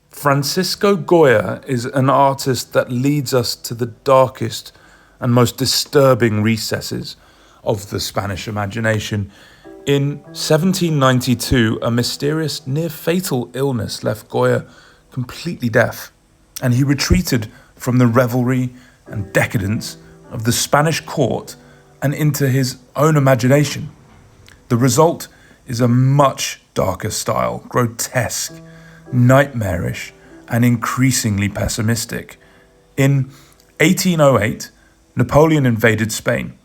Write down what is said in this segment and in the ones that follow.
Francisco Goya is an artist that leads us to the darkest and most disturbing recesses of the Spanish imagination. In 1792, a mysterious, near-fatal illness left Goya completely deaf, and he retreated from the revelry and decadence of the Spanish court and into his own imagination. The result is a much darker style, grotesque, nightmarish, and increasingly pessimistic. In 1808, Napoleon invaded Spain.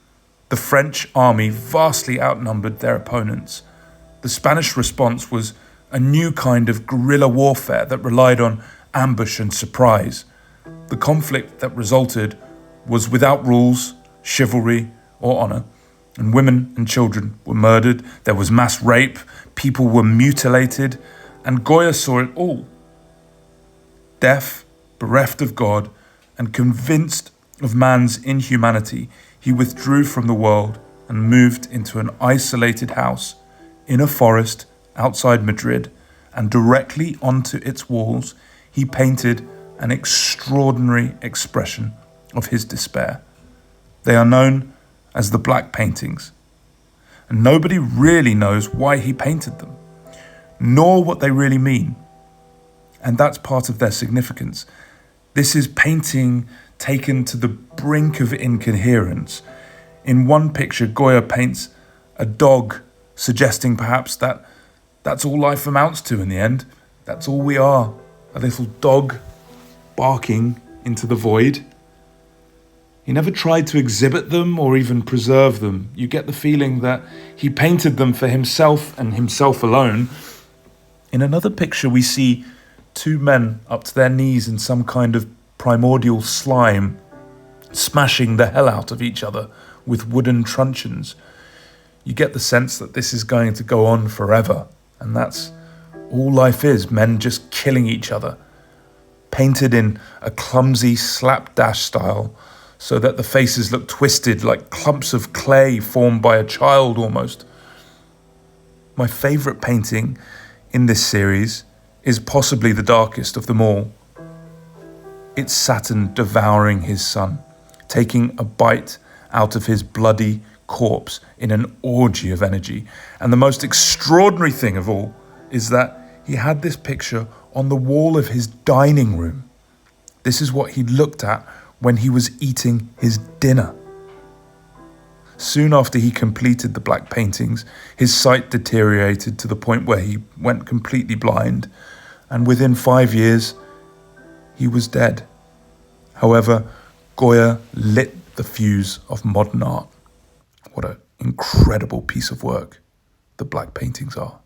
The French army vastly outnumbered their opponents. The Spanish response was a new kind of guerrilla warfare that relied on ambush and surprise. The conflict that resulted was without rules, chivalry, or honor, and women and children were murdered. There was mass rape, people were mutilated, and Goya saw it all. Deaf, bereft of God, and convinced of man's inhumanity, he withdrew from the world and moved into an isolated house in a forest outside Madrid, and directly onto its walls he painted an extraordinary expression of his despair. They are known as the Black Paintings, and nobody really knows why he painted them, nor what they really mean. And that's part of their significance. This is painting taken to the brink of incoherence. In one picture, Goya paints a dog, suggesting perhaps that that's all life amounts to in the end. That's all we are, a little dog barking into the void. He never tried to exhibit them or even preserve them. You get the feeling that he painted them for himself and himself alone. In another picture, we see two men up to their knees in some kind of primordial slime, smashing the hell out of each other with wooden truncheons. You get the sense that this is going to go on forever, and that's all life is, men just killing each other, painted in a clumsy slapdash style, so that the faces look twisted like clumps of clay formed by a child almost. My favourite painting in this series is possibly the darkest of them all. It's Saturn devouring his son, taking a bite out of his bloody corpse in an orgy of energy. And the most extraordinary thing of all is that he had this picture on the wall of his dining room. This is what he looked at when he was eating his dinner. Soon after he completed the Black Paintings, his sight deteriorated to the point where he went completely blind, and within 5 years, he was dead. However, Goya lit the fuse of modern art. What an incredible piece of work the Black Paintings are.